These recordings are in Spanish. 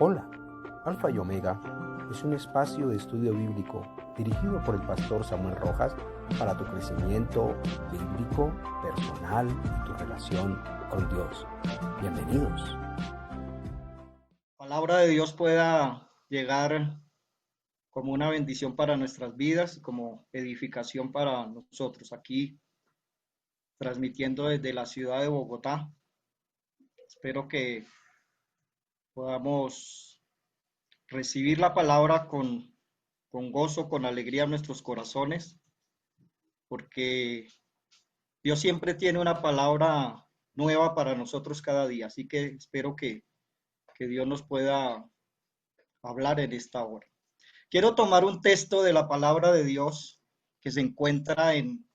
Hola, Alfa y Omega es un espacio de estudio bíblico dirigido por el pastor Samuel Rojas para tu crecimiento bíblico, personal y tu relación con Dios. Bienvenidos. La palabra de Dios pueda llegar como una bendición para nuestras vidas, como edificación para nosotros aquí, transmitiendo desde la ciudad de Bogotá. Espero que podamos recibir la palabra con gozo, con alegría en nuestros corazones, porque Dios siempre tiene una palabra nueva para nosotros cada día. Así que espero que Dios nos pueda hablar en esta hora. Quiero tomar un texto de la palabra de Dios que se encuentra en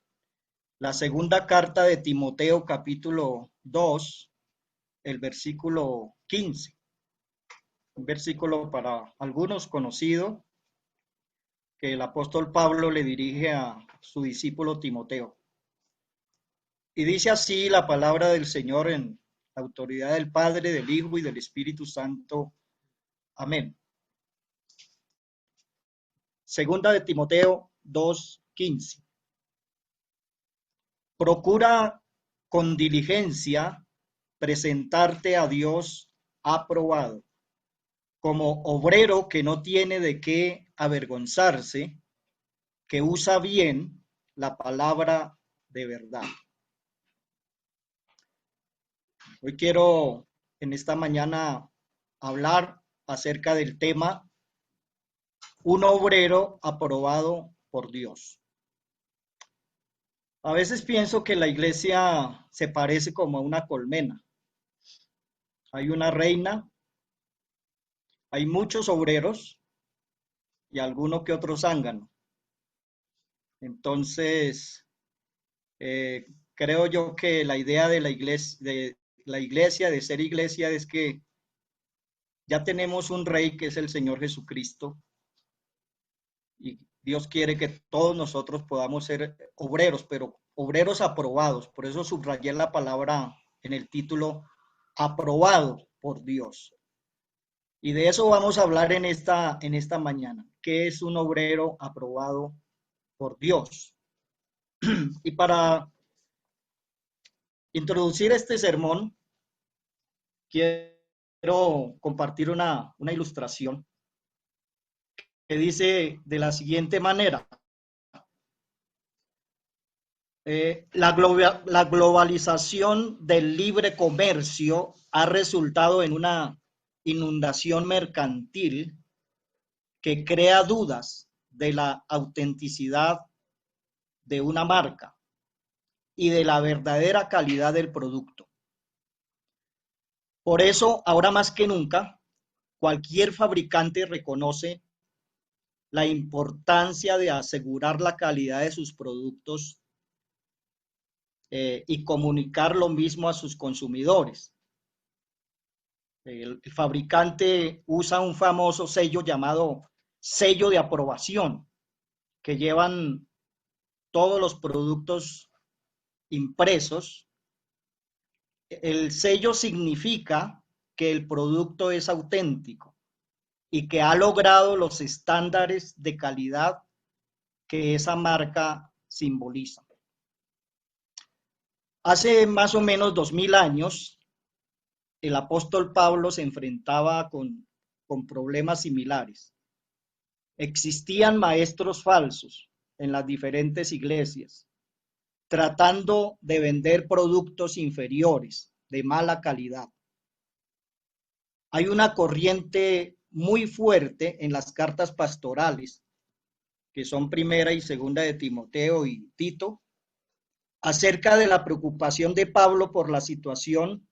la segunda carta de Timoteo, capítulo 2, el versículo 15. Un versículo para algunos conocido que el apóstol Pablo le dirige a su discípulo Timoteo. Y dice así la palabra del Señor en la autoridad del Padre, del Hijo y del Espíritu Santo. Amén. Segunda de Timoteo 2:15. Procura con diligencia presentarte a Dios aprobado, como obrero que no tiene de qué avergonzarse, que usa bien la palabra de verdad. Hoy quiero en esta mañana hablar acerca del tema un obrero aprobado por Dios. A veces pienso que la iglesia se parece como a una colmena. Hay una reina, hay muchos obreros y alguno que otro zángano. Entonces, creo yo que la idea de la iglesia, de ser iglesia, es que ya tenemos un rey que es el Señor Jesucristo y Dios quiere que todos nosotros podamos ser obreros, pero obreros aprobados. Por eso subrayé la palabra en el título, aprobado por Dios. Y de eso vamos a hablar en esta mañana. ¿Qué es un obrero aprobado por Dios? Y para introducir este sermón, quiero compartir una ilustración que dice de la siguiente manera. La globalización del libre comercio ha resultado en una inundación mercantil que crea dudas de la autenticidad de una marca y de la verdadera calidad del producto. Por eso, ahora más que nunca, cualquier fabricante reconoce la importancia de asegurar la calidad de sus productos y comunicar lo mismo a sus consumidores. El fabricante usa un famoso sello llamado sello de aprobación que llevan todos los productos impresos. El sello significa que el producto es auténtico y que ha logrado los estándares de calidad que esa marca simboliza. Hace más o menos 2000 años, el apóstol Pablo se enfrentaba con problemas similares. Existían maestros falsos en las diferentes iglesias, tratando de vender productos inferiores, de mala calidad. Hay una corriente muy fuerte en las cartas pastorales, que son primera y segunda de Timoteo y Tito, acerca de la preocupación de Pablo por la situación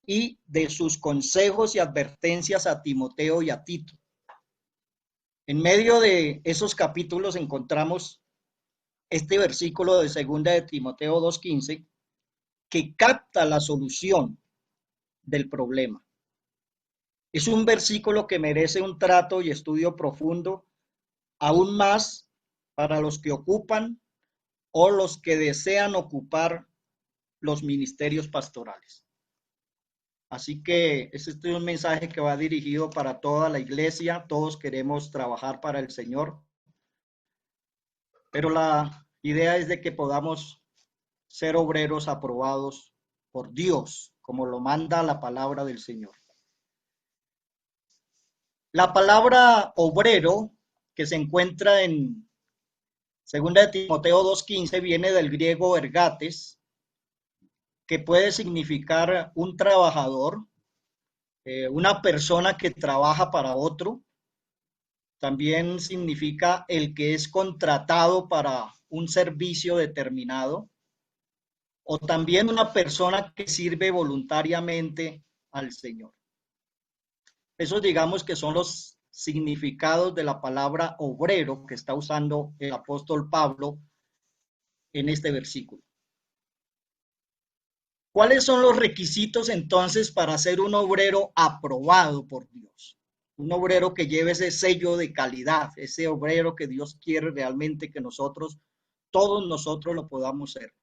y de sus consejos y advertencias a Timoteo y a Tito. En medio de esos capítulos encontramos este versículo de segunda de Timoteo 2:15 que capta la solución del problema. Es un versículo que merece un trato y estudio profundo, aún más para los que ocupan o los que desean ocupar los ministerios pastorales. Así que este es un mensaje que va dirigido para toda la iglesia. Todos queremos trabajar para el Señor, pero la idea es de que podamos ser obreros aprobados por Dios, como lo manda la palabra del Señor. La palabra obrero, que se encuentra en 2 de Timoteo 2:15, viene del griego ergates, que puede significar un trabajador, una persona que trabaja para otro. También significa el que es contratado para un servicio determinado, o también una persona que sirve voluntariamente al Señor. Esos digamos que son los significados de la palabra obrero que está usando el apóstol Pablo en este versículo. ¿Cuáles son los requisitos entonces para ser un obrero aprobado por Dios? Un obrero que lleve ese sello de calidad, ese obrero que Dios quiere realmente que nosotros, todos nosotros lo podamos ser.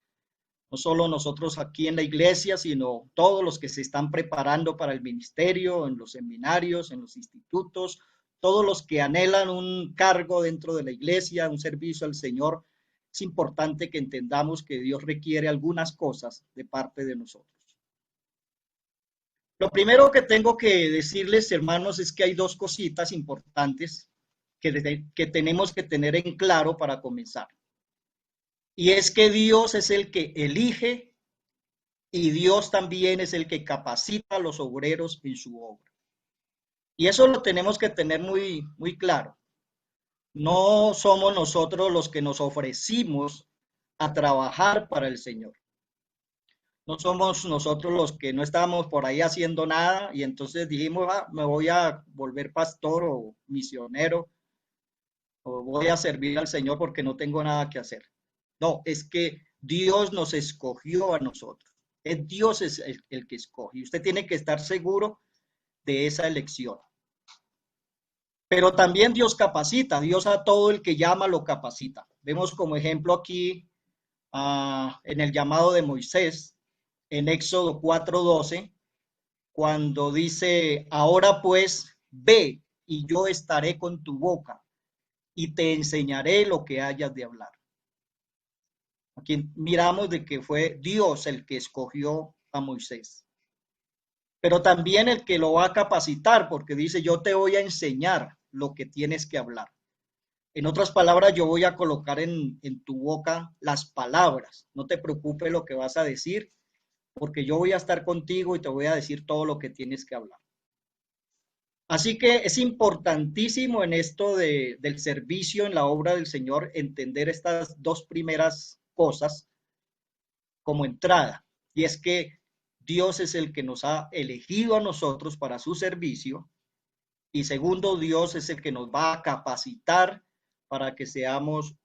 No solo nosotros aquí en la iglesia, sino todos los que se están preparando para el ministerio, en los seminarios, en los institutos, todos los que anhelan un cargo dentro de la iglesia, un servicio al Señor. Es importante que entendamos que Dios requiere algunas cosas de parte de nosotros. Lo primero que tengo que decirles, hermanos, es que hay dos cositas importantes que tenemos que tener en claro para comenzar. Y es que Dios es el que elige y Dios también es el que capacita a los obreros en su obra. Y eso lo tenemos que tener muy, muy claro. No somos nosotros los que nos ofrecimos a trabajar para el Señor. No somos nosotros los que no estábamos por ahí haciendo nada y entonces dijimos, me voy a volver pastor o misionero o voy a servir al Señor porque no tengo nada que hacer. No, es que Dios nos escogió a nosotros. Dios es el que escoge. Y usted tiene que estar seguro de esa elección. Pero también Dios capacita. Dios a todo el que llama lo capacita. Vemos como ejemplo aquí en el llamado de Moisés, en Éxodo 4:12, cuando dice, ahora pues ve y yo estaré con tu boca y te enseñaré lo que hayas de hablar. Aquí miramos de que fue Dios el que escogió a Moisés, pero también el que lo va a capacitar, porque dice, yo te voy a enseñar lo que tienes que hablar. En otras palabras, yo voy a colocar en tu boca las palabras. No te preocupes lo que vas a decir, porque yo voy a estar contigo y te voy a decir todo lo que tienes que hablar. Así que es importantísimo en esto del servicio en la obra del Señor entender estas dos primeras cosas como entrada, y es que Dios es el que nos ha elegido a nosotros para su servicio, y segundo, Dios es el que nos va a capacitar para que seamos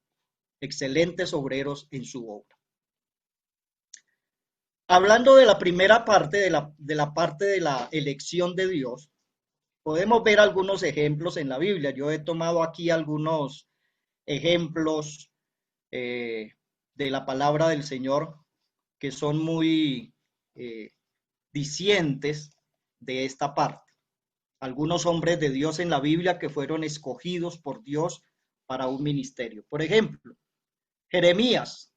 excelentes obreros en su obra. Hablando de la primera parte, de la parte de la elección de Dios, podemos ver algunos ejemplos en la Biblia. Yo he tomado aquí algunos ejemplos de la palabra del Señor que son muy dicientes de esta parte. Algunos hombres de Dios en la Biblia que fueron escogidos por Dios para un ministerio. Por ejemplo, Jeremías.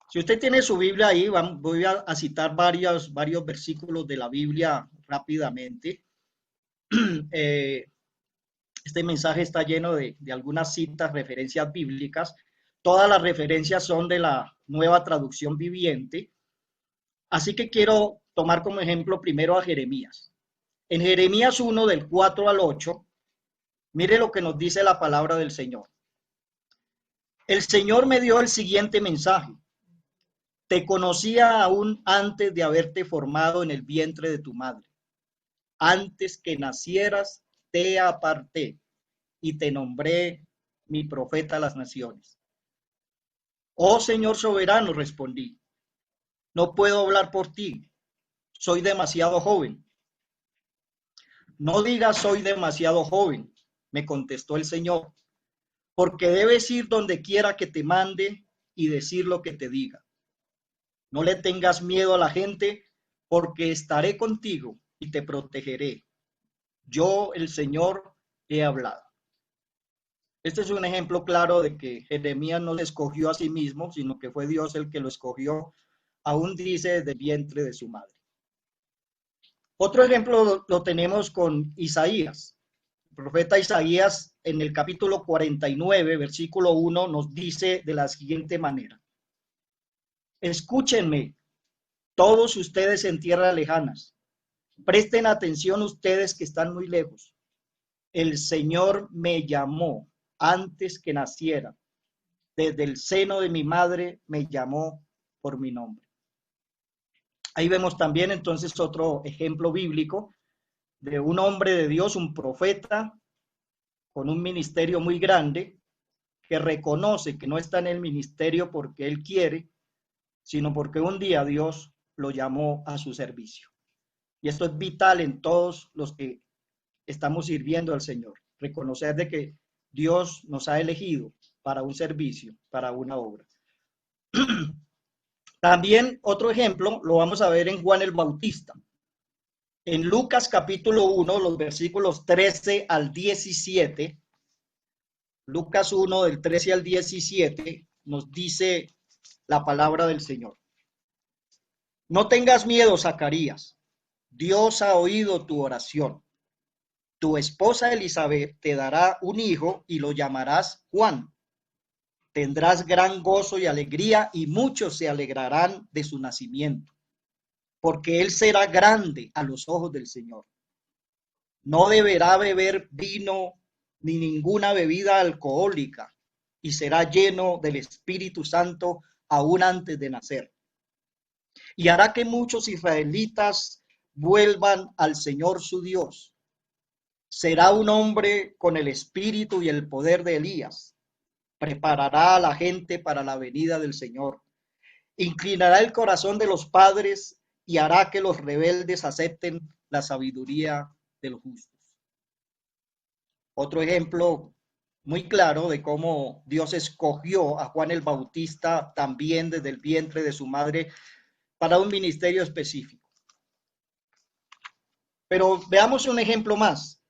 Si usted tiene su Biblia ahí, voy a citar varios versículos de la Biblia rápidamente. Este mensaje está lleno de algunas citas, referencias bíblicas. Todas las referencias son de la Nueva Traducción Viviente. Así que quiero tomar como ejemplo primero a Jeremías. En Jeremías 1, del 4 al 8, mire lo que nos dice la palabra del Señor. El Señor me dio el siguiente mensaje. Te conocía aún antes de haberte formado en el vientre de tu madre. Antes que nacieras, te aparté y te nombré mi profeta a las naciones. Oh Señor soberano, respondí, no puedo hablar por ti, soy demasiado joven. No digas soy demasiado joven, me contestó el Señor, porque debes ir donde quiera que te mande y decir lo que te diga. No le tengas miedo a la gente, porque estaré contigo y te protegeré. Yo, el Señor, he hablado. Este es un ejemplo claro de que Jeremías no se escogió a sí mismo, sino que fue Dios el que lo escogió, aún dice, desde el vientre de su madre. Otro ejemplo lo tenemos con Isaías. El profeta Isaías, en el capítulo 49, versículo 1, nos dice de la siguiente manera: escúchenme, todos ustedes en tierras lejanas, presten atención ustedes que están muy lejos. El Señor me llamó antes que naciera. Desde el seno de mi madre me llamó por mi nombre. Ahí vemos también entonces otro ejemplo bíblico de un hombre de Dios, un profeta con un ministerio muy grande, que reconoce que no está en el ministerio porque él quiere, sino porque un día Dios lo llamó a su servicio. Y esto es vital en todos los que estamos sirviendo al Señor, reconocer de que Dios nos ha elegido para un servicio, para una obra. También otro ejemplo lo vamos a ver en Juan el Bautista. En Lucas capítulo 1, los versículos 13 al 17, Lucas 1 del 13 al 17, nos dice la palabra del Señor. No tengas miedo, Zacarías. Dios ha oído tu oración. Tu esposa Elizabeth te dará un hijo y lo llamarás Juan. Tendrás gran gozo y alegría y muchos se alegrarán de su nacimiento, porque él será grande a los ojos del Señor. No deberá beber vino ni ninguna bebida alcohólica y será lleno del Espíritu Santo aún antes de nacer. Y hará que muchos israelitas vuelvan al Señor su Dios. Será un hombre con el espíritu y el poder de Elías. Preparará a la gente para la venida del Señor. Inclinará el corazón de los padres y hará que los rebeldes acepten la sabiduría de los justos. Otro ejemplo muy claro de cómo Dios escogió a Juan el Bautista también desde el vientre de su madre para un ministerio específico. Pero veamos un ejemplo más,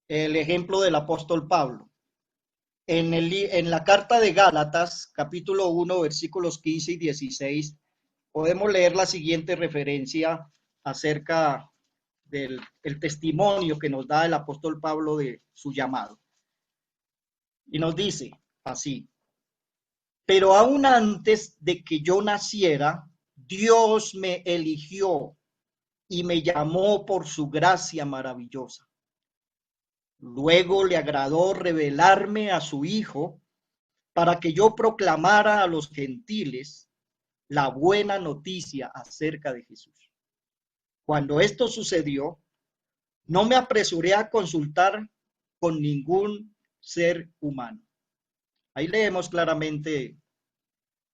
el ejemplo del apóstol Pablo. En la carta de Gálatas, capítulo 1, versículos 15 y 16, podemos leer la siguiente referencia acerca del testimonio que nos da el apóstol Pablo de su llamado. Y nos dice así: pero aún antes de que yo naciera, Dios me eligió y me llamó por su gracia maravillosa. Luego le agradó revelarme a su Hijo para que yo proclamara a los gentiles la buena noticia acerca de Jesús. Cuando esto sucedió, no me apresuré a consultar con ningún ser humano. Ahí leemos claramente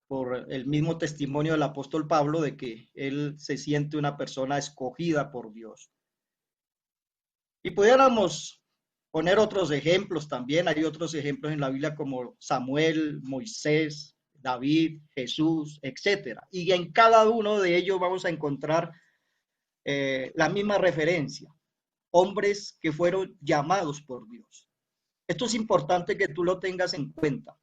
por el mismo testimonio del apóstol Pablo de que él se siente una persona escogida por Dios. Y pudiéramos poner otros ejemplos también. Hay otros ejemplos en la Biblia como Samuel, Moisés, David, Jesús, etcétera. Y en cada uno de ellos vamos a encontrar la misma referencia. Hombres que fueron llamados por Dios. Esto es importante que tú lo tengas en cuenta.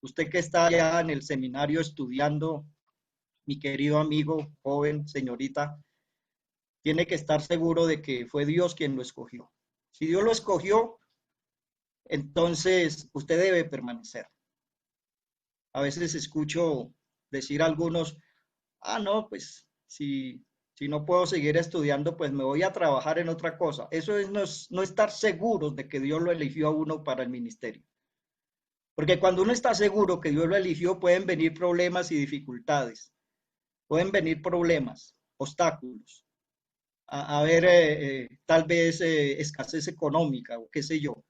Usted que está allá en el seminario estudiando, mi querido amigo, joven, señorita, tiene que estar seguro de que fue Dios quien lo escogió. Si Dios lo escogió, entonces usted debe permanecer. A veces escucho decir a algunos, no, pues si no puedo seguir estudiando, pues me voy a trabajar en otra cosa. Eso es no estar seguros de que Dios lo eligió a uno para el ministerio. Porque cuando uno está seguro que Dios lo eligió, pueden venir problemas y dificultades. Pueden venir problemas, obstáculos. A ver, tal vez escasez económica o qué sé yo.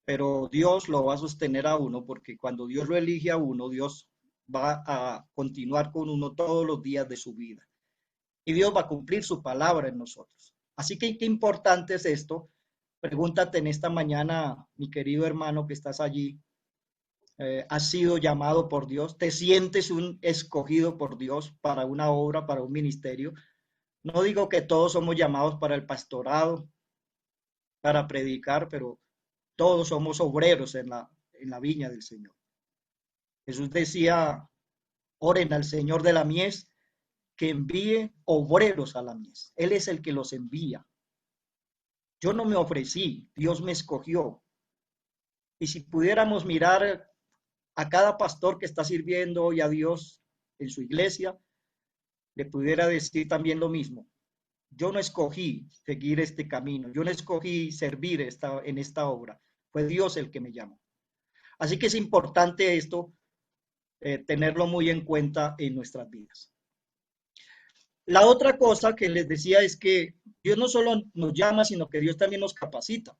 Pero Dios lo va a sostener a uno, porque cuando Dios lo elige a uno, Dios va a continuar con uno todos los días de su vida. Y Dios va a cumplir su palabra en nosotros. Así que qué importante es esto. Pregúntate en esta mañana, mi querido hermano que estás allí, has sido llamado por Dios, te sientes un escogido por Dios para una obra, para un ministerio. No digo que todos somos llamados para el pastorado, para predicar, pero todos somos obreros en la viña del Señor. Jesús decía, oren al Señor de la mies que envíe obreros a la mies. Él es el que los envía. Yo no me ofrecí, Dios me escogió. Y si pudiéramos mirar a cada pastor que está sirviendo hoy a Dios en su iglesia, le pudiera decir también lo mismo. Yo no escogí seguir este camino, yo no escogí servir en esta obra, fue Dios el que me llamó. Así que es importante esto, tenerlo muy en cuenta en nuestras vidas. La otra cosa que les decía es que Dios no solo nos llama, sino que Dios también nos capacita.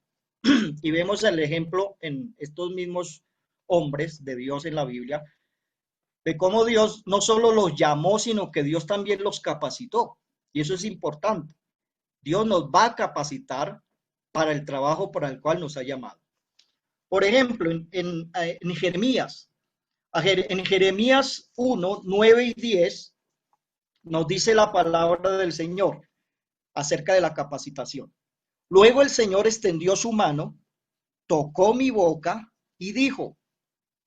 Y vemos el ejemplo en estos mismos hombres de Dios en la Biblia, de cómo Dios no solo los llamó, sino que Dios también los capacitó. Y eso es importante. Dios nos va a capacitar para el trabajo para el cual nos ha llamado. Por ejemplo, en Jeremías, en Jeremías 1, 9 y 10, nos dice la palabra del Señor acerca de la capacitación. Luego el Señor extendió su mano, tocó mi boca y dijo,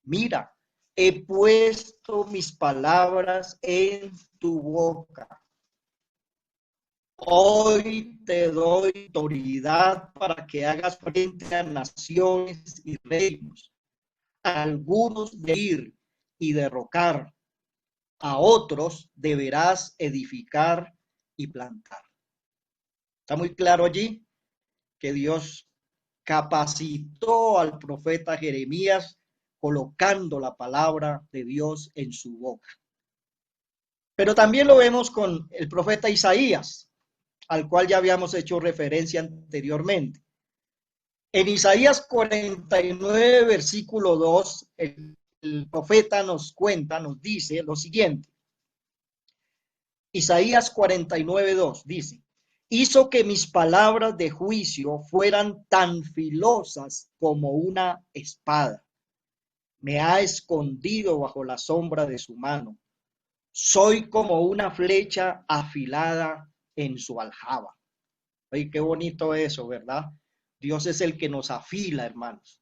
mira, he puesto mis palabras en tu boca. Hoy te doy autoridad para que hagas frente a naciones y reinos. A algunos de ir y derrocar, a otros deberás edificar y plantar. Está muy claro allí que Dios capacitó al profeta Jeremías colocando la palabra de Dios en su boca. Pero también lo vemos con el profeta Isaías, al cual ya habíamos hecho referencia anteriormente. En Isaías 49, versículo 2, el profeta nos cuenta, nos dice lo siguiente. Isaías 49, 2 dice, hizo que mis palabras de juicio fueran tan filosas como una espada. Me ha escondido bajo la sombra de su mano. Soy como una flecha afilada en su aljaba. Ay, qué bonito eso, ¿verdad? Dios es el que nos afila, hermanos.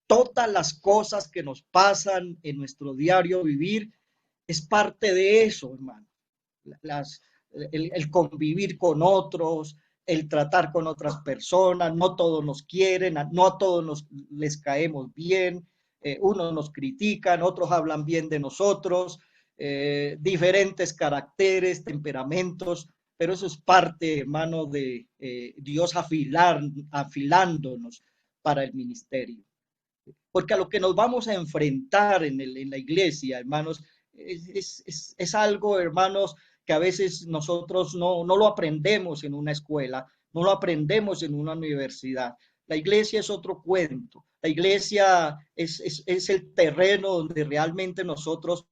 Todas las cosas que nos pasan en nuestro diario vivir es parte de eso, hermano. El convivir con otros, el tratar con otras personas, no todos nos quieren, no a todos les caemos bien, unos nos critican, otros hablan bien de nosotros, diferentes caracteres, temperamentos, pero eso es parte, hermano, de Dios afilándonos para el ministerio. Porque a lo que nos vamos a enfrentar en la iglesia, hermanos, es algo, hermanos, que a veces nosotros no lo aprendemos en una escuela, no lo aprendemos en una universidad. La iglesia es otro cuento. La iglesia es el terreno donde realmente nosotros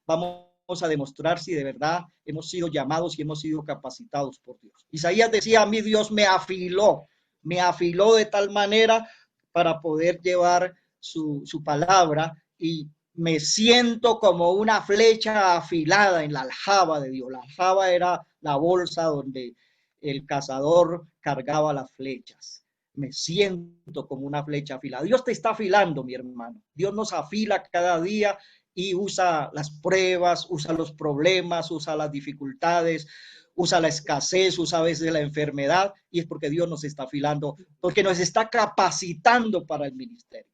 vamos a demostrar si de verdad hemos sido llamados y hemos sido capacitados por Dios. Isaías decía, a mí Dios me afiló de tal manera para poder llevar su palabra y me siento como una flecha afilada en la aljaba de Dios. La aljaba era la bolsa donde el cazador cargaba las flechas. Me siento como una flecha afilada. Dios te está afilando, mi hermano. Dios nos afila cada día y usa las pruebas, usa los problemas, usa las dificultades, usa la escasez, usa a veces la enfermedad, y es porque Dios nos está afilando, porque nos está capacitando para el ministerio.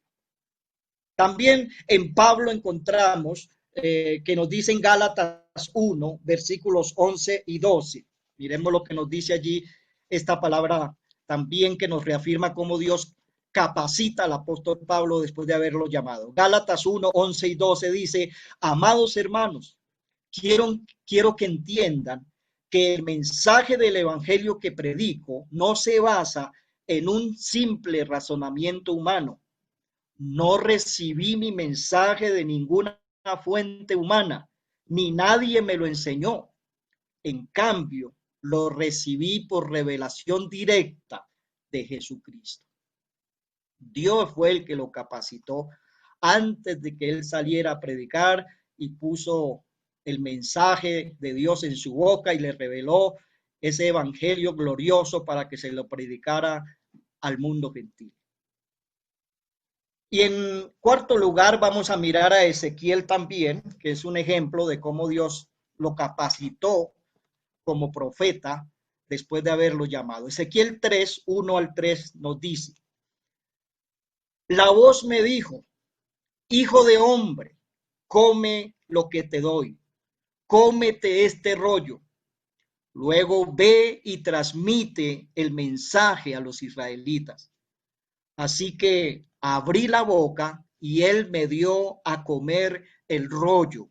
También en Pablo encontramos que nos dice en Gálatas 1, versículos 11 y 12. Miremos lo que nos dice allí esta palabra también que nos reafirma cómo Dios capacita al apóstol Pablo después de haberlo llamado. Gálatas 1, 11 y 12 dice, amados hermanos, quiero que entiendan que el mensaje del evangelio que predico no se basa en un simple razonamiento humano. No recibí mi mensaje de ninguna fuente humana, ni nadie me lo enseñó. En cambio, lo recibí por revelación directa de Jesucristo. Dios fue el que lo capacitó antes de que él saliera a predicar y puso el mensaje de Dios en su boca y le reveló ese evangelio glorioso para que se lo predicara al mundo gentil. Y en cuarto lugar vamos a mirar a Ezequiel también, que es un ejemplo de cómo Dios lo capacitó como profeta después de haberlo llamado. Ezequiel 3, 1 al 3 nos dice: la voz me dijo, hijo de hombre, come lo que te doy, cómete este rollo. Luego ve y transmite el mensaje a los israelitas. Así que abrí la boca y él me dio a comer el rollo.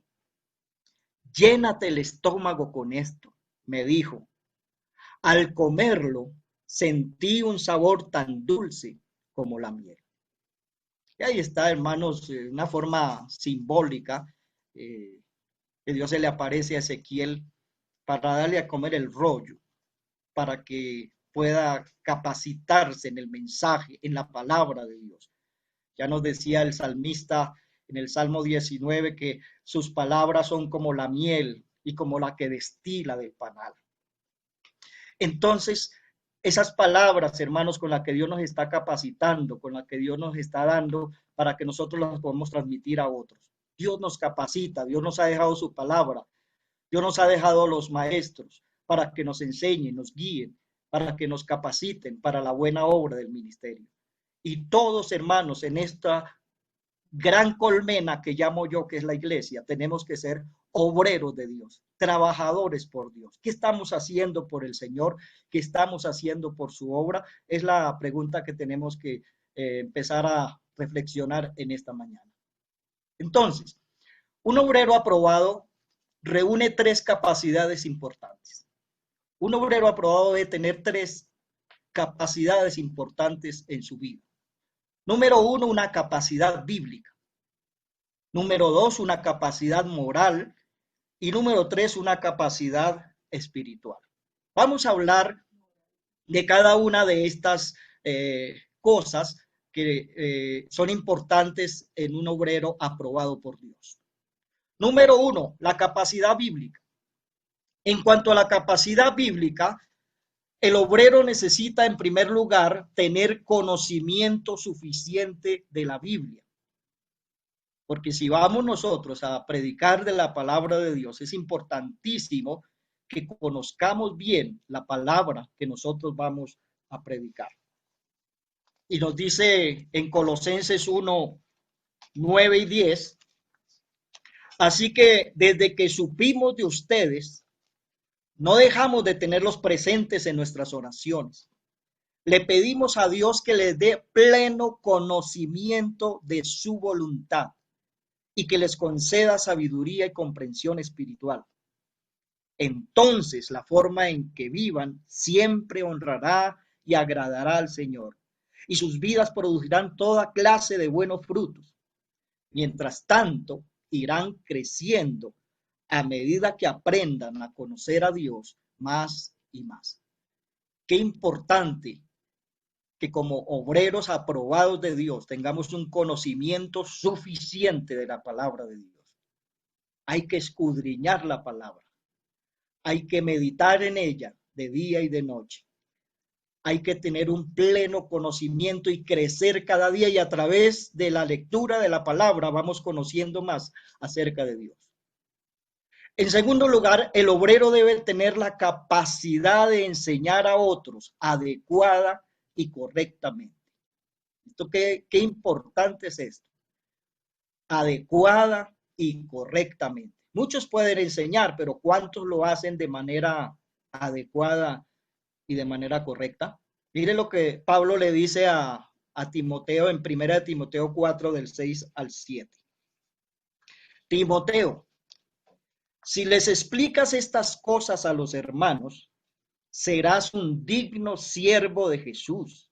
Llénate el estómago con esto, me dijo. Al comerlo, sentí un sabor tan dulce como la miel. Y ahí está, hermanos, una forma simbólica que Dios se le aparece a Ezequiel para darle a comer el rollo, para que pueda capacitarse en el mensaje, en la palabra de Dios. Ya nos decía el salmista en el Salmo 19 que sus palabras son como la miel y como la que destila del panal. Entonces, esas palabras, hermanos, con las que Dios nos está capacitando, con las que Dios nos está dando para que nosotros las podamos transmitir a otros. Dios nos capacita, Dios nos ha dejado su palabra, Dios nos ha dejado los maestros para que nos enseñen, nos guíen, para que nos capaciten para la buena obra del ministerio. Y todos, hermanos, en esta gran colmena que llamo yo, que es la iglesia, tenemos que ser obreros de Dios, trabajadores por Dios. ¿Qué estamos haciendo por el Señor? ¿Qué estamos haciendo por su obra? Es la pregunta que tenemos que empezar a reflexionar en esta mañana. Entonces, un obrero aprobado reúne tres capacidades importantes. Un obrero aprobado debe tener tres capacidades importantes en su vida. Número uno, una capacidad bíblica. Número dos, una capacidad moral. Y número tres, una capacidad espiritual. Vamos a hablar de cada una de estas cosas que son importantes en un obrero aprobado por Dios. Número uno, la capacidad bíblica. En cuanto a la capacidad bíblica, el obrero necesita en primer lugar tener conocimiento suficiente de la Biblia. Porque si vamos nosotros a predicar de la palabra de Dios, es importantísimo que conozcamos bien la palabra que nosotros vamos a predicar. Y nos dice en Colosenses 1, 9 y 10, así que desde que supimos de ustedes, no dejamos de tenerlos presentes en nuestras oraciones. Le pedimos a Dios que les dé pleno conocimiento de su voluntad y que les conceda sabiduría y comprensión espiritual. Entonces la forma en que vivan siempre honrará y agradará al Señor, y sus vidas producirán toda clase de buenos frutos. Mientras tanto, irán creciendo a medida que aprendan a conocer a Dios más y más. Qué importante que como obreros aprobados de Dios tengamos un conocimiento suficiente de la palabra de Dios. Hay que escudriñar la palabra. Hay que meditar en ella de día y de noche. Hay que tener un pleno conocimiento y crecer cada día, y a través de la lectura de la palabra vamos conociendo más acerca de Dios. En segundo lugar, el obrero debe tener la capacidad de enseñar a otros adecuada y correctamente. ¿Qué importante es esto? Adecuada y correctamente. Muchos pueden enseñar, pero ¿cuántos lo hacen de manera adecuada y de manera correcta? Mire lo que Pablo le dice a Timoteo en 1 Timoteo 4, del 6 al 7. Timoteo, si les explicas estas cosas a los hermanos, serás un digno siervo de Jesús,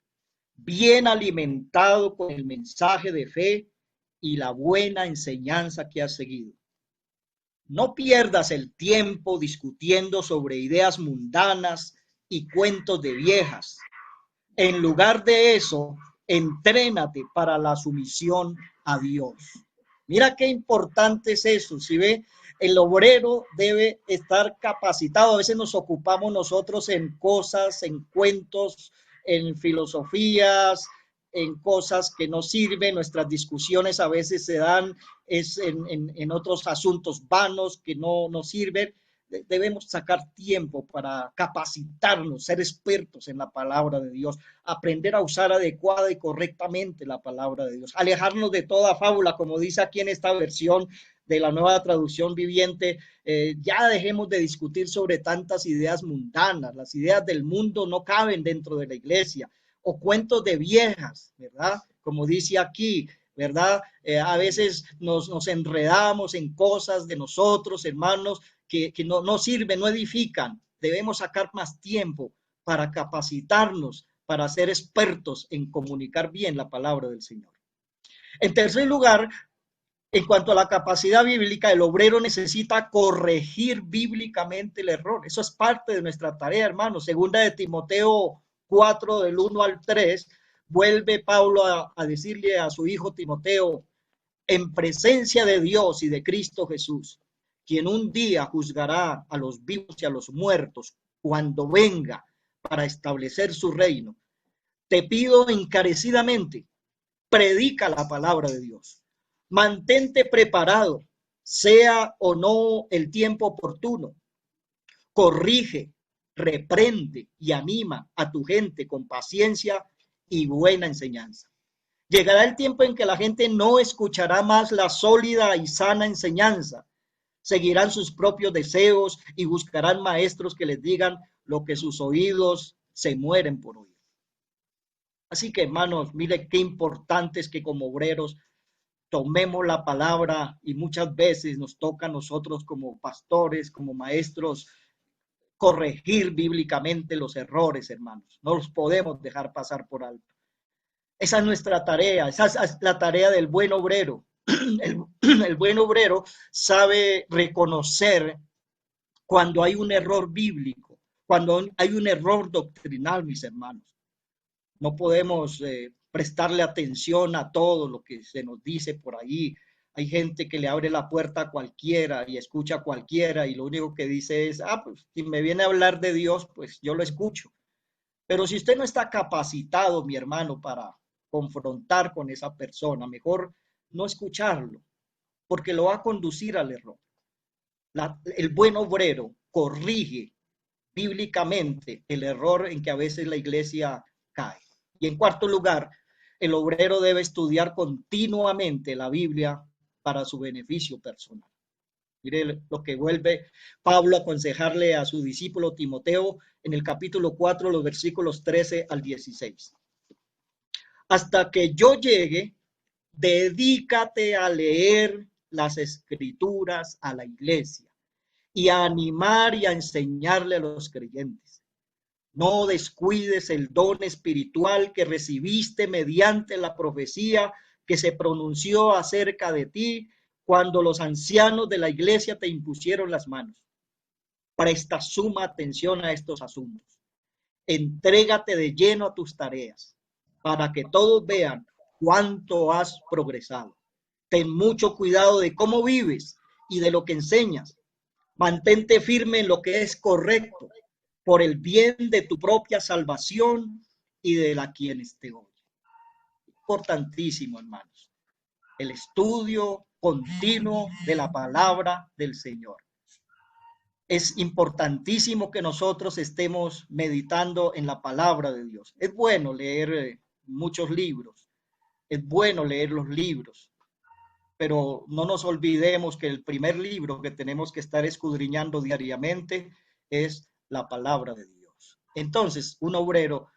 bien alimentado con el mensaje de fe y la buena enseñanza que has seguido. No pierdas el tiempo discutiendo sobre ideas mundanas y cuentos de viejas. En lugar de eso, entrénate para la sumisión a Dios. Mira qué importante es eso, ¿sí ve? El obrero debe estar capacitado. A veces nos ocupamos nosotros en cosas, en cuentos, en filosofías, en cosas que no sirven. Nuestras discusiones a veces se dan en otros asuntos vanos que no sirven. Debemos sacar tiempo para capacitarnos, ser expertos en la palabra de Dios, aprender a usar adecuada y correctamente la palabra de Dios, alejarnos de toda fábula, como dice aquí en esta versión de la Nueva Traducción Viviente. Ya dejemos de discutir sobre tantas ideas mundanas. Las ideas del mundo no caben dentro de la iglesia, o cuentos de viejas, ¿verdad? Como dice aquí, ¿verdad? A veces nos enredamos en cosas de nosotros, hermanos, que no sirven, no edifican. Debemos sacar más tiempo para capacitarnos, para ser expertos en comunicar bien la palabra del Señor. En tercer lugar, en cuanto a la capacidad bíblica, el obrero necesita corregir bíblicamente el error. Eso es parte de nuestra tarea, hermanos. Segunda de Timoteo 4, del 1 al 3, vuelve Pablo a decirle a su hijo Timoteo, en presencia de Dios y de Cristo Jesús, quien un día juzgará a los vivos y a los muertos cuando venga para establecer su reino. Te pido encarecidamente, predica la palabra de Dios. Mantente preparado, sea o no el tiempo oportuno. Corrige, reprende y anima a tu gente con paciencia y buena enseñanza. Llegará el tiempo en que la gente no escuchará más la sólida y sana enseñanza. Seguirán sus propios deseos y buscarán maestros que les digan lo que sus oídos se mueren por oír. Así que, hermanos, mire qué importante es que como obreros tomemos la palabra, y muchas veces nos toca a nosotros como pastores, como maestros, corregir bíblicamente los errores, hermanos. No los podemos dejar pasar por alto. Esa es nuestra tarea, esa es la tarea del buen obrero. El buen obrero sabe reconocer cuando hay un error bíblico, cuando hay un error doctrinal, mis hermanos. No podemos prestarle atención a todo lo que se nos dice por ahí. Hay gente que le abre la puerta a cualquiera y escucha a cualquiera y lo único que dice es, pues si me viene a hablar de Dios, pues yo lo escucho. Pero si usted no está capacitado, mi hermano, para confrontar con esa persona, mejor no escucharlo, porque lo va a conducir al error. El buen obrero corrige bíblicamente el error en que a veces la iglesia cae. Y en cuarto lugar, el obrero debe estudiar continuamente la Biblia para su beneficio personal. Mire lo que vuelve Pablo a aconsejarle a su discípulo Timoteo en el capítulo 4, los versículos 13 al 16. Hasta que yo llegue, dedícate a leer las escrituras a la iglesia y a animar y a enseñarle a los creyentes. No descuides el don espiritual que recibiste mediante la profecía que se pronunció acerca de ti cuando los ancianos de la iglesia te impusieron las manos. Presta suma atención a estos asuntos. Entrégate de lleno a tus tareas para que todos vean cuánto has progresado. Ten mucho cuidado de cómo vives y de lo que enseñas. Mantente firme en lo que es correcto, por el bien de tu propia salvación y de la quienes te oyen. Importantísimo, hermanos, el estudio continuo de la palabra del Señor. Es importantísimo que nosotros estemos meditando en la palabra de Dios. Es bueno leer muchos libros, es bueno leer los libros, pero no nos olvidemos que el primer libro que tenemos que estar escudriñando diariamente es la palabra de Dios. Entonces, un obrero,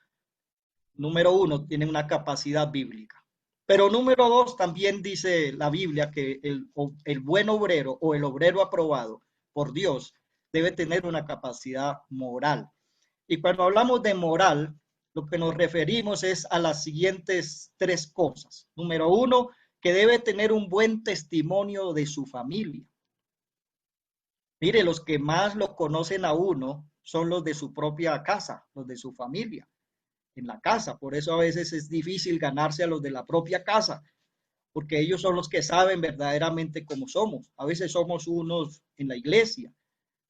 número uno, tiene una capacidad bíblica. Pero número dos, también dice la Biblia que el buen obrero o el obrero aprobado por Dios debe tener una capacidad moral. Y cuando hablamos de moral, lo que nos referimos es a las siguientes tres cosas. Número uno, que debe tener un buen testimonio de su familia. Mire, los que más lo conocen a uno son los de su propia casa, los de su familia, en la casa. Por eso a veces es difícil ganarse a los de la propia casa, porque ellos son los que saben verdaderamente cómo somos. A veces somos unos en la iglesia,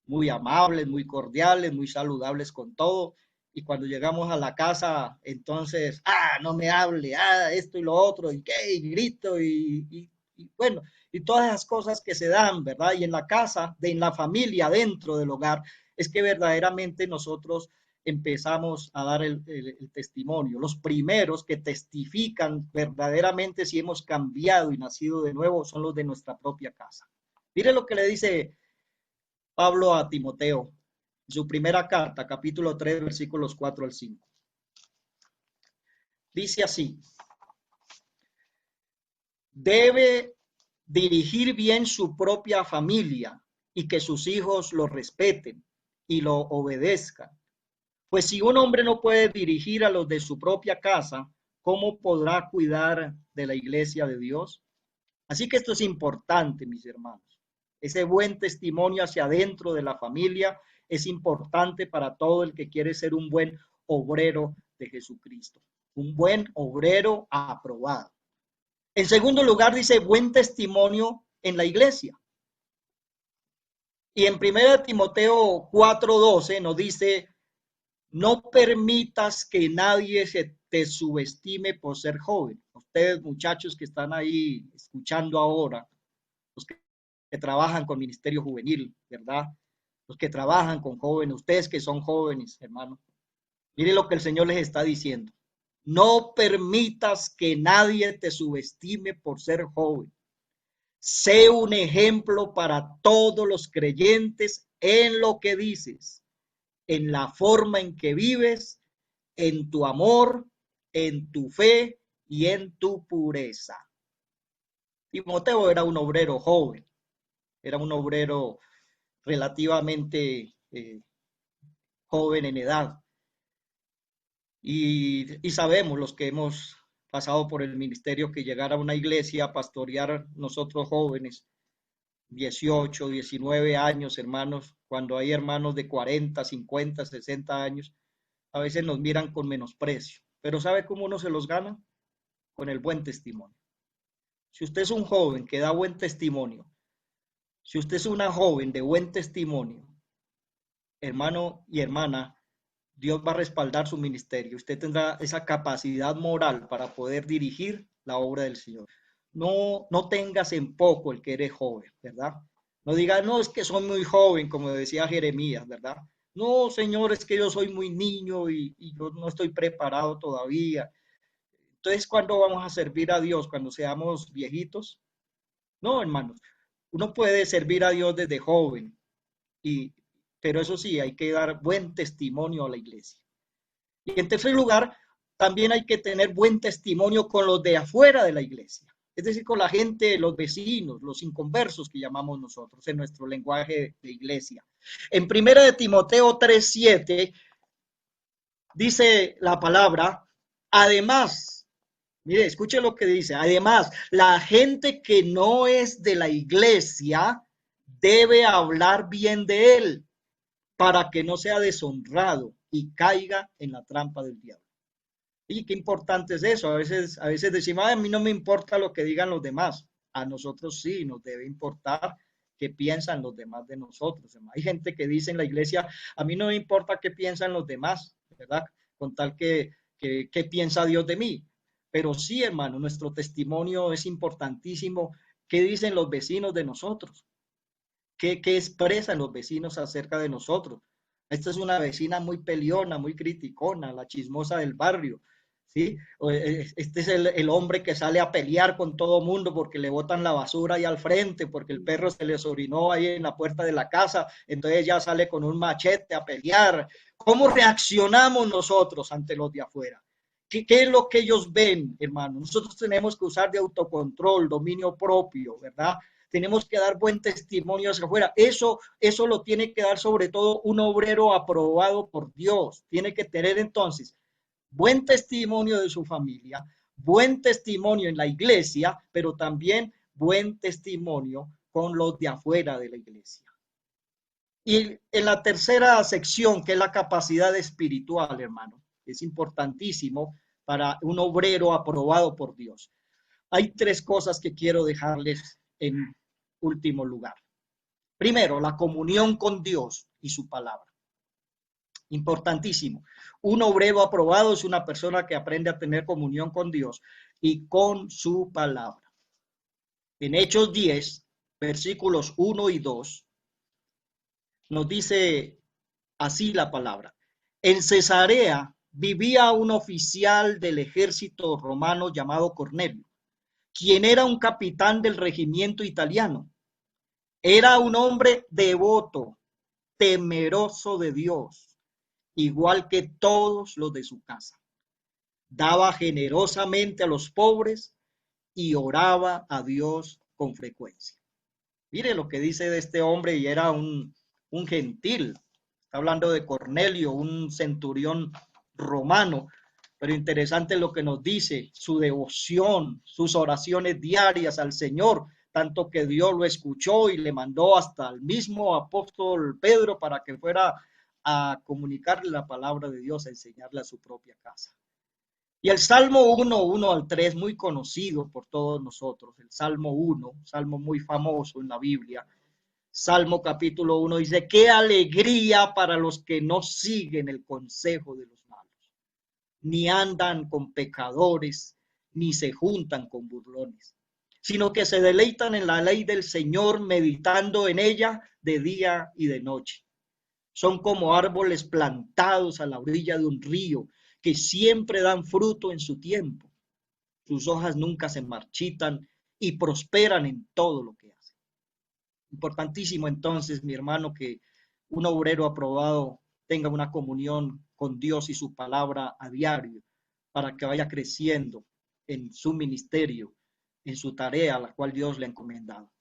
muy amables, muy cordiales, muy saludables con todo, y cuando llegamos a la casa, entonces, no me hable, esto y lo otro, y qué, y grito, y bueno, y todas esas cosas que se dan, ¿verdad? Y en la casa, en la familia, dentro del hogar, es que verdaderamente nosotros empezamos a dar el testimonio. Los primeros que testifican verdaderamente si hemos cambiado y nacido de nuevo son los de nuestra propia casa. Mire lo que le dice Pablo a Timoteo, su primera carta, capítulo 3, versículos 4 al 5. Dice así: debe dirigir bien su propia familia y que sus hijos lo respeten y lo obedezcan. Pues si un hombre no puede dirigir a los de su propia casa, ¿cómo podrá cuidar de la iglesia de Dios? Así que esto es importante, mis hermanos. Ese buen testimonio hacia adentro de la familia es importante para todo el que quiere ser un buen obrero de Jesucristo, un buen obrero aprobado. En segundo lugar, dice buen testimonio en la iglesia. Y en 1 Timoteo 4:12 nos dice: no permitas que nadie se te subestime por ser joven. Ustedes, muchachos que están ahí escuchando ahora, los que trabajan con Ministerio Juvenil, ¿verdad? Los que trabajan con jóvenes, ustedes que son jóvenes, hermano. Mire lo que el Señor les está diciendo. No permitas que nadie te subestime por ser joven. Sé un ejemplo para todos los creyentes en lo que dices, en la forma en que vives, en tu amor, en tu fe y en tu pureza. Timoteo era un obrero joven, era un obrero relativamente joven en edad. Y sabemos los que hemos pasado por el ministerio que llegar a una iglesia a pastorear nosotros jóvenes, 18, 19 años, hermanos, cuando hay hermanos de 40, 50, 60 años, a veces nos miran con menosprecio. Pero ¿sabe cómo uno se los gana? Con el buen testimonio. Si usted es un joven que da buen testimonio, si usted es una joven de buen testimonio, hermano y hermana, Dios va a respaldar su ministerio. Usted tendrá esa capacidad moral para poder dirigir la obra del Señor. No tengas en poco el que eres joven, ¿verdad? No digas, no, es que soy muy joven, como decía Jeremías, ¿verdad? No, Señor, es que yo soy muy niño y yo no estoy preparado todavía. Entonces, ¿cuándo vamos a servir a Dios? ¿Cuando seamos viejitos? No, hermanos. Uno puede servir a Dios desde joven, pero eso sí, hay que dar buen testimonio a la iglesia. Y en tercer lugar, también hay que tener buen testimonio con los de afuera de la iglesia. Es decir, con la gente, los vecinos, los inconversos que llamamos nosotros en nuestro lenguaje de iglesia. En 1 Timoteo 3:7 dice la palabra, además, mire, escuche lo que dice, además, la gente que no es de la iglesia debe hablar bien de él para que no sea deshonrado y caiga en la trampa del diablo. Y qué importante es eso. A veces decimos, a mí no me importa lo que digan los demás. A nosotros sí nos debe importar qué piensan los demás de nosotros. Hay gente que dice en la iglesia, a mí no me importa qué piensan los demás, ¿verdad? Con tal que piensa Dios de mí. Pero sí, hermano, nuestro testimonio es importantísimo. ¿Qué dicen los vecinos de nosotros? ¿Qué expresan los vecinos acerca de nosotros? Esta es una vecina muy peleona, muy criticona, la chismosa del barrio. ¿Sí? Este es el hombre que sale a pelear con todo mundo porque le botan la basura ahí al frente, porque el perro se les orinó ahí en la puerta de la casa, entonces ya sale con un machete a pelear. ¿Cómo reaccionamos nosotros ante los de afuera? ¿Qué es lo que ellos ven, hermano? Nosotros tenemos que usar de autocontrol, dominio propio, ¿verdad? Tenemos que dar buen testimonio hacia afuera. Eso lo tiene que dar sobre todo un obrero aprobado por Dios. Tiene que tener entonces buen testimonio de su familia, buen testimonio en la iglesia, pero también buen testimonio con los de afuera de la iglesia. Y en la tercera sección, que es la capacidad espiritual, hermano, es importantísimo para un obrero aprobado por Dios. Hay tres cosas que quiero dejarles en último lugar. Primero, la comunión con Dios y su palabra. Importantísimo. Un obrero aprobado es una persona que aprende a tener comunión con Dios y con su palabra. En Hechos 10, versículos 1 y 2, nos dice así la palabra. En Cesarea vivía un oficial del ejército romano llamado Cornelio, quien era un capitán del regimiento italiano. Era un hombre devoto, temeroso de Dios, igual que todos los de su casa. Daba generosamente a los pobres y oraba a Dios con frecuencia. Mire lo que dice de este hombre, y era un gentil. Está hablando de Cornelio, un centurión romano. Pero interesante lo que nos dice, su devoción, sus oraciones diarias al Señor, tanto que Dios lo escuchó y le mandó hasta el mismo apóstol Pedro para que fuera a comunicarle la palabra de Dios, a enseñarle a su propia casa. Y el Salmo 1 al 3, muy conocido por todos nosotros, el Salmo 1, salmo muy famoso en la Biblia. Salmo capítulo 1 dice, qué alegría para los que no siguen el consejo de los malos, ni andan con pecadores, ni se juntan con burlones, sino que se deleitan en la ley del Señor, meditando en ella de día y de noche. Son como árboles plantados a la orilla de un río, que siempre dan fruto en su tiempo. Sus hojas nunca se marchitan y prosperan en todo lo que hacen. Importantísimo entonces, mi hermano, que un obrero aprobado tenga una comunión con Dios y su palabra a diario para que vaya creciendo en su ministerio, en su tarea a la cual Dios le ha encomendado.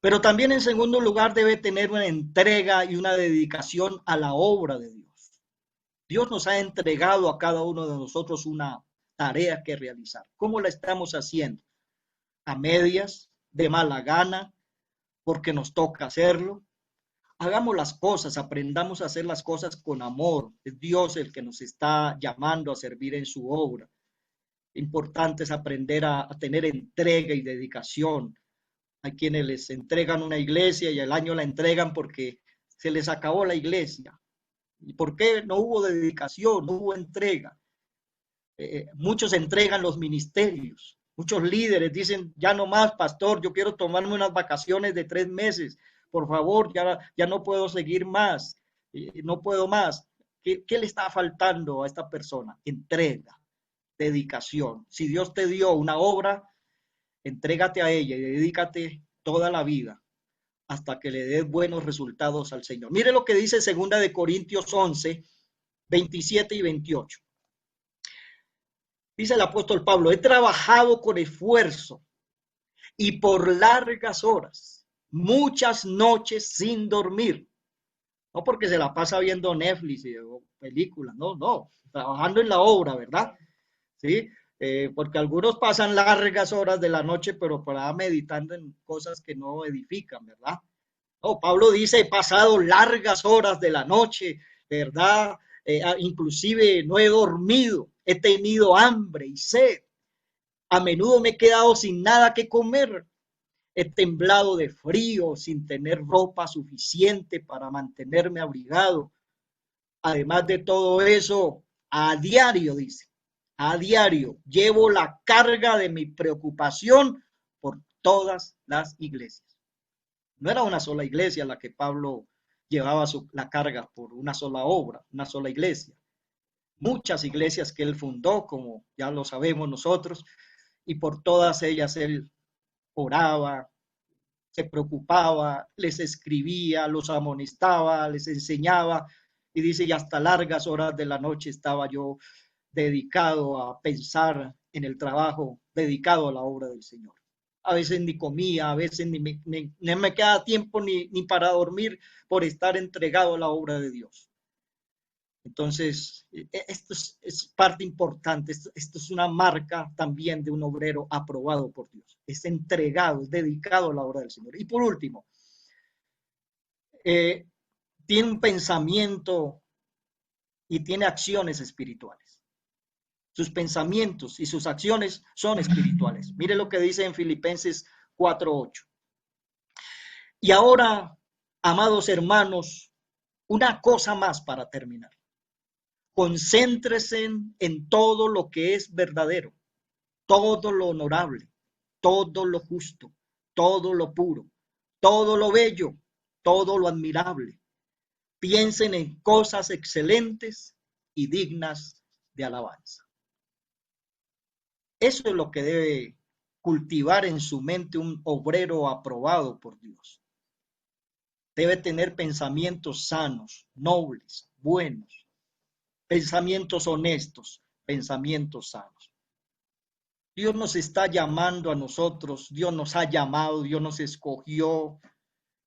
Pero también en segundo lugar debe tener una entrega y una dedicación a la obra de Dios. Dios nos ha entregado a cada uno de nosotros una tarea que realizar. ¿Cómo la estamos haciendo? ¿A medias? ¿De mala gana? ¿Porque nos toca hacerlo? Hagamos las cosas, aprendamos a hacer las cosas con amor. Es Dios el que nos está llamando a servir en su obra. Importante es aprender a tener entrega y dedicación. Hay quienes les entregan una iglesia y al año la entregan porque se les acabó la iglesia. ¿Y por qué? No hubo dedicación, no hubo entrega. Muchos entregan los ministerios. Muchos líderes dicen, ya no más, pastor, yo quiero tomarme unas vacaciones de 3 meses. Por favor, ya no puedo seguir más. No puedo más. ¿Qué le está faltando a esta persona? Entrega, dedicación. Si Dios te dio una obra, entrégate a ella y dedícate toda la vida hasta que le des buenos resultados al Señor. Mire lo que dice 2 de Corintios 11, 27 y 28. Dice el apóstol Pablo, he trabajado con esfuerzo y por largas horas, muchas noches sin dormir. No porque se la pasa viendo Netflix o películas, no, trabajando en la obra, ¿verdad? Sí, porque algunos pasan largas horas de la noche, pero para meditando en cosas que no edifican, ¿verdad? No, Pablo dice, he pasado largas horas de la noche, ¿verdad? Inclusive no he dormido, he tenido hambre y sed. A menudo me he quedado sin nada que comer. He temblado de frío sin tener ropa suficiente para mantenerme abrigado. Además de todo eso, a diario, dice, a diario llevo la carga de mi preocupación por todas las iglesias. No era una sola iglesia la que Pablo llevaba la carga por una sola obra, una sola iglesia. Muchas iglesias que él fundó, como ya lo sabemos nosotros, y por todas ellas él oraba, se preocupaba, les escribía, los amonestaba, les enseñaba, y dice, y hasta largas horas de la noche estaba yo dedicado a pensar en el trabajo, dedicado a la obra del Señor. A veces ni comía, a veces no me queda tiempo ni para dormir por estar entregado a la obra de Dios. Entonces, esto es parte importante, esto es una marca también de un obrero aprobado por Dios. Es entregado, es dedicado a la obra del Señor. Y por último, tiene un pensamiento y tiene acciones espirituales. sus pensamientos y sus acciones son espirituales. Mire lo que dice en Filipenses 4:8. Y ahora, amados hermanos, una cosa más para terminar. Concéntrense en todo lo que es verdadero, todo lo honorable, todo lo justo, todo lo puro, todo lo bello, todo lo admirable. Piensen en cosas excelentes y dignas de alabanza. Eso es lo que debe cultivar en su mente un obrero aprobado por Dios. Debe tener pensamientos sanos, nobles, buenos, pensamientos honestos, pensamientos sanos. Dios nos está llamando a nosotros, Dios nos ha llamado, Dios nos escogió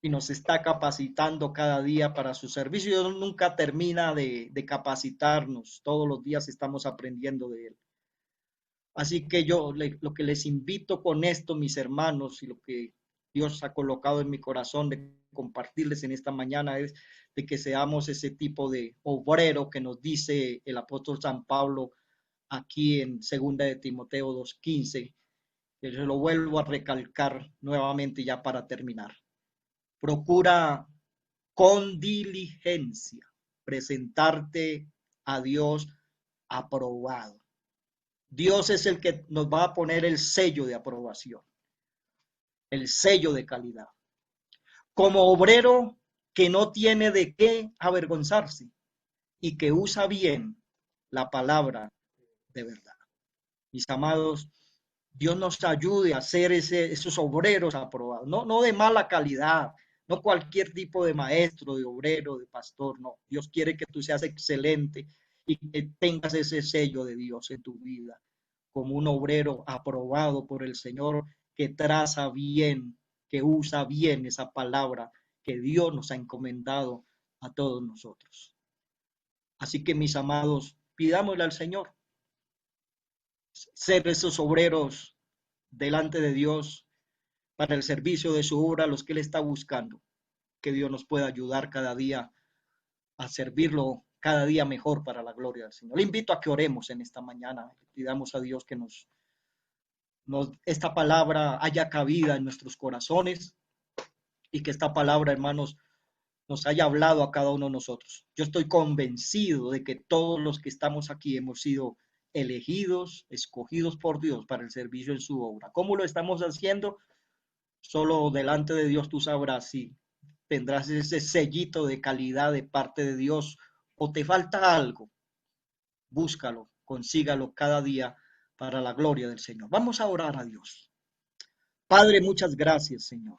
y nos está capacitando cada día para su servicio. Dios nunca termina de capacitarnos, todos los días estamos aprendiendo de Él. Así que lo que les invito con esto, mis hermanos, y lo que Dios ha colocado en mi corazón de compartirles en esta mañana es de que seamos ese tipo de obrero que nos dice el apóstol San Pablo aquí en 2 de Timoteo 2:15, que se lo vuelvo a recalcar nuevamente ya para terminar. Procura con diligencia presentarte a Dios aprobado. Dios es el que nos va a poner el sello de aprobación, el sello de calidad. Como obrero que no tiene de qué avergonzarse y que usa bien la palabra de verdad. Mis amados, Dios nos ayude a ser esos obreros aprobados, no de mala calidad, no cualquier tipo de maestro, de obrero, de pastor, no. Dios quiere que tú seas excelente y que tengas ese sello de Dios en tu vida, como un obrero aprobado por el Señor, que traza bien, que usa bien esa palabra que Dios nos ha encomendado a todos nosotros. Así que, mis amados, pidámosle al Señor ser esos obreros delante de Dios para el servicio de su obra, los que Él está buscando. Que Dios nos pueda ayudar cada día a servirlo cada día mejor para la gloria del Señor. Le invito a que oremos en esta mañana, pidamos a Dios que esta palabra haya cabida en nuestros corazones y que esta palabra, hermanos, nos haya hablado a cada uno de nosotros. Yo estoy convencido de que todos los que estamos aquí hemos sido elegidos, escogidos por Dios para el servicio en su obra. ¿Cómo lo estamos haciendo? Solo delante de Dios tú sabrás si tendrás ese sellito de calidad de parte de Dios o te falta algo. Búscalo, consígalo cada día para la gloria del Señor. Vamos a orar a Dios. Padre, muchas gracias, Señor.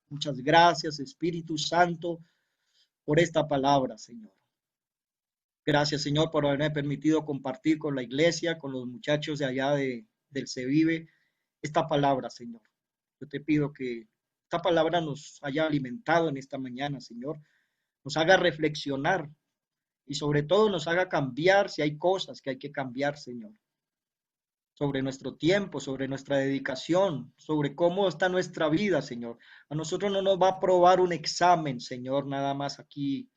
Muchas gracias, Espíritu Santo, por esta palabra, Señor. Gracias, Señor, por haberme permitido compartir con la iglesia, con los muchachos de allá del CEVIVE, esta palabra, Señor. Yo te pido que esta palabra nos haya alimentado en esta mañana, Señor. Nos haga reflexionar y sobre todo nos haga cambiar si hay cosas que hay que cambiar, Señor. Sobre nuestro tiempo, sobre nuestra dedicación, sobre cómo está nuestra vida, Señor. A nosotros no nos va a probar un examen, Señor, nada más aquí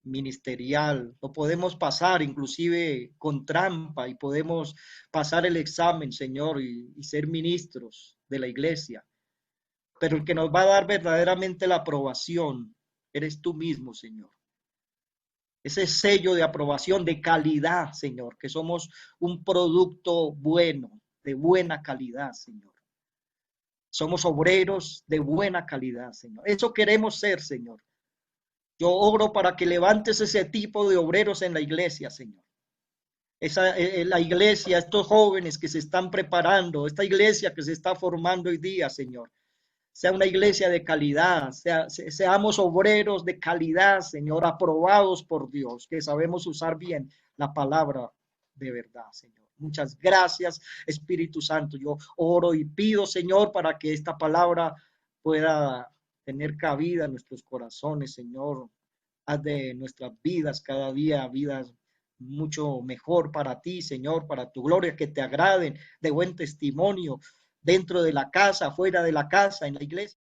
ministerial. Lo podemos pasar inclusive con trampa y podemos pasar el examen, Señor, y ser ministros de la iglesia. Pero el que nos va a dar verdaderamente la aprobación eres tú mismo, Señor. Ese sello de aprobación, de calidad, Señor, que somos un producto bueno, de buena calidad, Señor. Somos obreros de buena calidad, Señor. Eso queremos ser, Señor. Yo oro para que levantes ese tipo de obreros en la iglesia, Señor. La iglesia, estos jóvenes que se están preparando, esta iglesia que se está formando hoy día, Señor. Sea una iglesia de calidad, seamos obreros de calidad, Señor, aprobados por Dios, que sabemos usar bien la palabra de verdad, Señor. Muchas gracias, Espíritu Santo. Yo oro y pido, Señor, para que esta palabra pueda tener cabida en nuestros corazones, Señor. Haz de nuestras vidas cada día vidas mucho mejor para ti, Señor, para tu gloria, que te agraden, de buen testimonio, dentro de la casa, fuera de la casa, en la iglesia.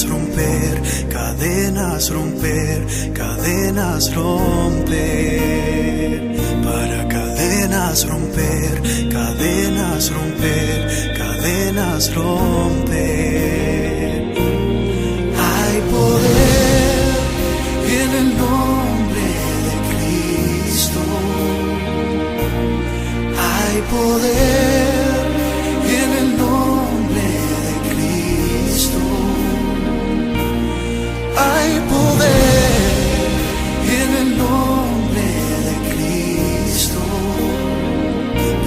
romper, cadenas romper, cadenas romper. Para cadenas romper, cadenas romper, cadenas romper. Hay poder en el nombre de Cristo. Hay poder en el nombre de Cristo. Hay poder en el nombre de Cristo.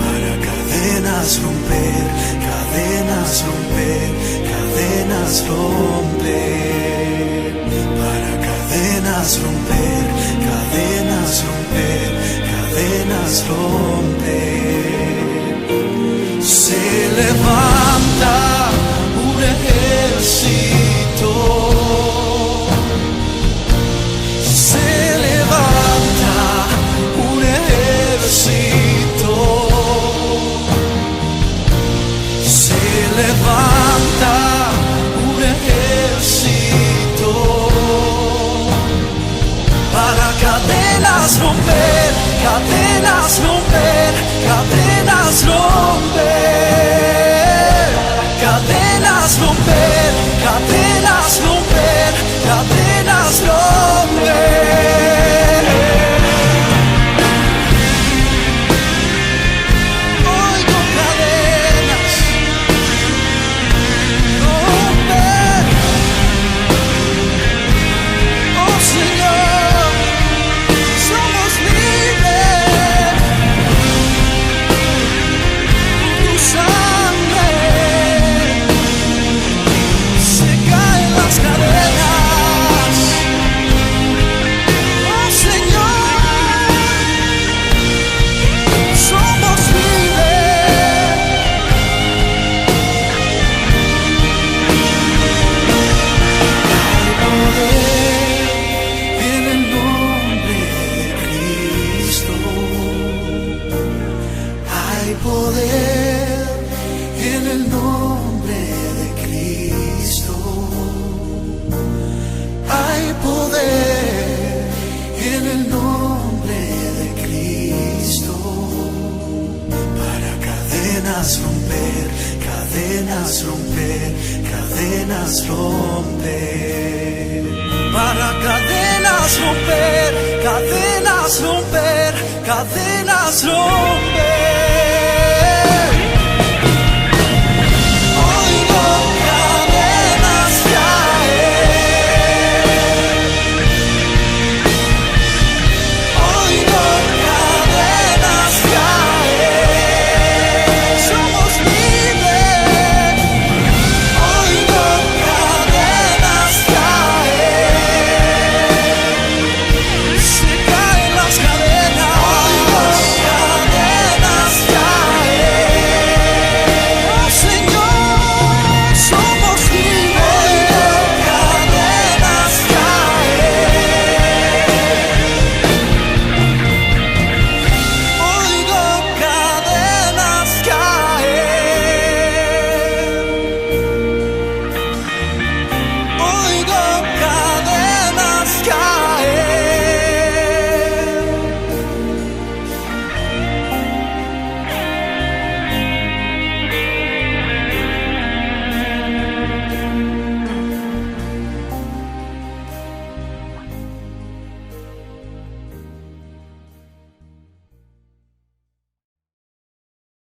Para cadenas romper, cadenas romper, cadenas romper. Para cadenas romper, cadenas romper, cadenas romper. Se levanta un ejército. Se levanta un ejército. Se levanta un ejército. Para cadenas romper, cadenas romper, cadenas romper. Cadenas romper, cadenas romper, cadenas romper. Oigo cadenas romper. Oh Señor, somos libres. Tu sangre se caen las cadenas. Oh Señor, somos libres. Hay poder en el nombre de Cristo. Hay poder en el nombre de Cristo. Hay poder en el nombre de Cristo. Para cadenas romper, cadenas romper, cadenas romper. Para cadenas romper, cadenas romper, cadenas romper.